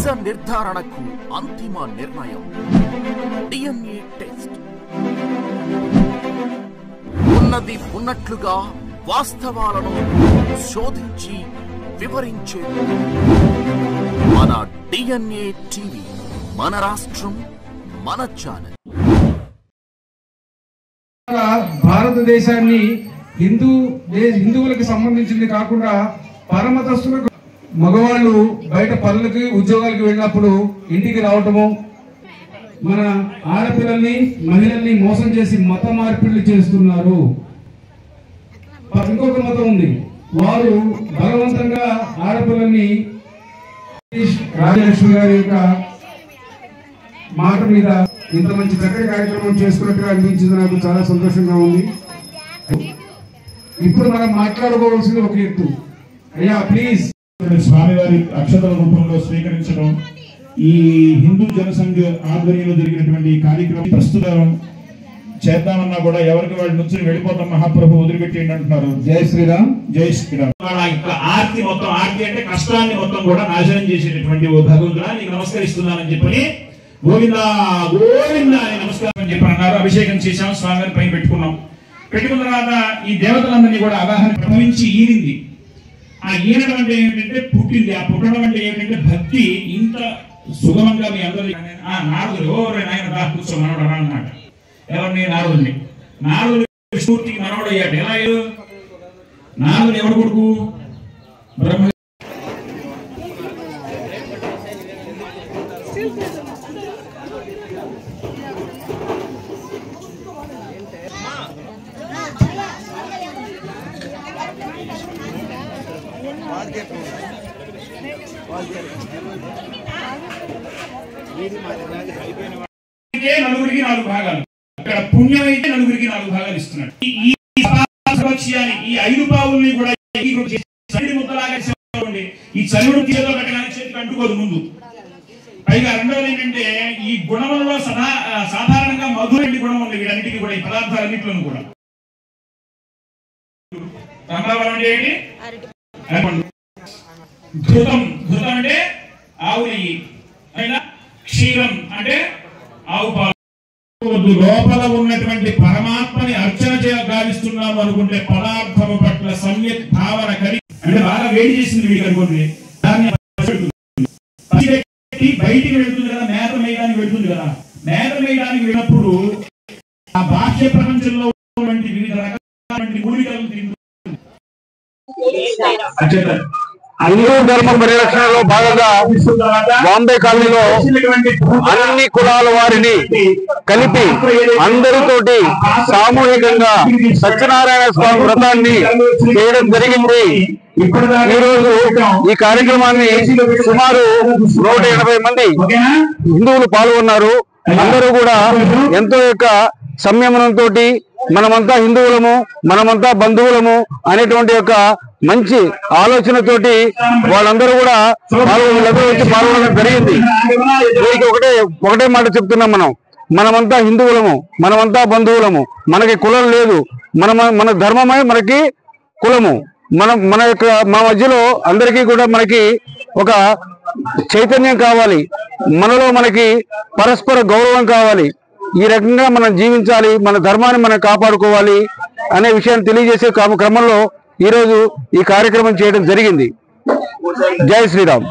నిజ నిర్ధారణకు అంతిమ నిర్ణయం DNA టెస్ట్. ఉన్నది ఉన్నట్లుగా వాస్తవాలను శోధించి వివరించే మన DNA టీవీ, మన రాష్ట్రం, మన ఛానల్. భారతదేశాన్ని హిందువులకు సంబంధించింది కాకుండా పరమతస్తులకు మగవాళ్ళు బయట పనులకి ఉద్యోగాలకు వెళ్ళినప్పుడు ఇంటికి రావటము, మన ఆడపిల్లల్ని మహిళల్ని మోసం చేసి మత మార్పిడులు చేస్తున్నారు. ఇంకొక మతం ఉంది, వారు బలవంతంగా ఆడపిల్లల్ని రాజలక్ష్మి గారి యొక్క మాట మీద ఇంత మంచి చక్కటి కార్యక్రమం చేసుకున్నట్టుగా అనిపించింది. నాకు చాలా సంతోషంగా ఉంది. ఇప్పుడు మనం మాట్లాడుకోవాల్సింది ఒక ఎత్తు. అయ్యా ప్లీజ్, స్వామివారి అక్షతల రూపంలో స్వీకరించడం, ఈ హిందూ జనసంఘ ఆధ్వర్యంలో జరిగినటువంటి కార్యక్రమం ప్రస్తుతం చేద్దామన్నా కూడా ఎవరికి వాళ్ళు నుంచి వెళ్ళిపోతాం, మహాప్రభు వదిలిపెట్టేయండి అంటున్నారు. జై శ్రీరామ్, జై శ్రీరామ్. ఆర్తి మొత్తం, ఆర్తి అంటే కష్టాన్ని మొత్తం కూడా నాశనం చేసేటటువంటి ఓ భగవంతుడా నీకు నమస్కరిస్తున్నానని చెప్పని గోవిందా గోవిందా అని నమస్కారం చెప్పి అన్నారు. అభిషేకం చేశాం, స్వామివారి పైన పెట్టుకున్నాం. పెట్టుకున్న తర్వాత ఈ దేవతలందరినీ కూడా అవగాహన ప్రభవించి ఈనింది. ఆ ఈనడం అంటే ఏంటంటే పుట్టింది. ఆ పుట్టడం అంటే ఏంటంటే భక్తి. ఇంత సుగమంగా మీ అందరి నారదుడు నాయన రా కూర్చో మనవడు రా అన్నమాట. ఎవరిని? నారదుడిని. నారదుడు విష్ణుమూర్తికి మనవడు అయ్యాడు. ఎలా అయ్యాడు? నారదుడు ఎవడు కొడుకు? బ్రహ్మ. నలుగురికి 4 భాగాలు. ఇక్కడ పుణ్యం అయితే నలుగురికి 4 భాగాలు ఇస్తున్నాడు. ఈ 5 పావుల్ని కూడా ఈ చలుడు చేతిలో పెట్టడానికి చేతికి అంటుకోదు ముందు. పైగా రెండవది ఏంటంటే ఈ గుణములలో సాధారణంగా మధుర గుణం ఉంది వీటన్నిటికీ కూడా, ఈ పదార్థాలన్నింటిలోనూ కూడా. రంభావరం అంటే ఏంటి? ఘృతం, ఘృతం అంటే ఆవు నెయ్యి. క్షీరం అంటే ఆవు పాలు. లోపల ఉన్నటువంటి పరమాత్మని అర్చన గావిస్తున్నాము అనుకుంటే పదార్థము పట్ల సమ్యక్ భావన కలిగి, అంటే బాగా వేడి చేసింది వీడికి అనుకోండి, దాన్ని బయటికి వెళ్తుంది కదా, మేత మేయడానికి వెళ్తుంది కదా. మేత మేయడానికి వెళ్ళినప్పుడు ఆ బాహ్య ప్రపంచంలో ఉన్నటువంటి వివిధ రకాలైన మూలికలను తింటుంది. హిందూ ధర్మ పరిరక్షణలో భాగంగా బాంబే కాలనీలో అన్ని కులాల వారిని కలిపి అందరితోటి సామూహికంగా సత్యనారాయణ స్వామి వ్రతాన్ని చేయడం జరిగింది. ఈరోజు ఈ కార్యక్రమాన్ని సుమారు 180 మంది హిందువులు పాల్గొన్నారు. అందరూ కూడా ఎంతో యొక్క సంయమనంతో మనమంతా హిందువులము, మనమంతా బంధువులము అనేటువంటి యొక్క మంచి ఆలోచనతోటి వాళ్ళందరూ కూడా పాల్గొనడం జరిగింది. దీనికి ఒకటే మాట చెప్తున్నాం, మనమంతా హిందువులము, మనమంతా బంధువులము, మనకి కులం లేదు. మన ధర్మమే మనకి కులము. మన మధ్యలో అందరికీ కూడా మనకి ఒక చైతన్యం కావాలి, మనలో మనకి పరస్పర గౌరవం కావాలి. ఈ రకంగా మనం జీవించాలి, మన ధర్మాన్ని మనం కాపాడుకోవాలి అనే విషయాన్ని తెలియజేసే క్రమంలో ఈరోజు ఈ కార్యక్రమం చేయడం జరిగింది. జై శ్రీరామ్.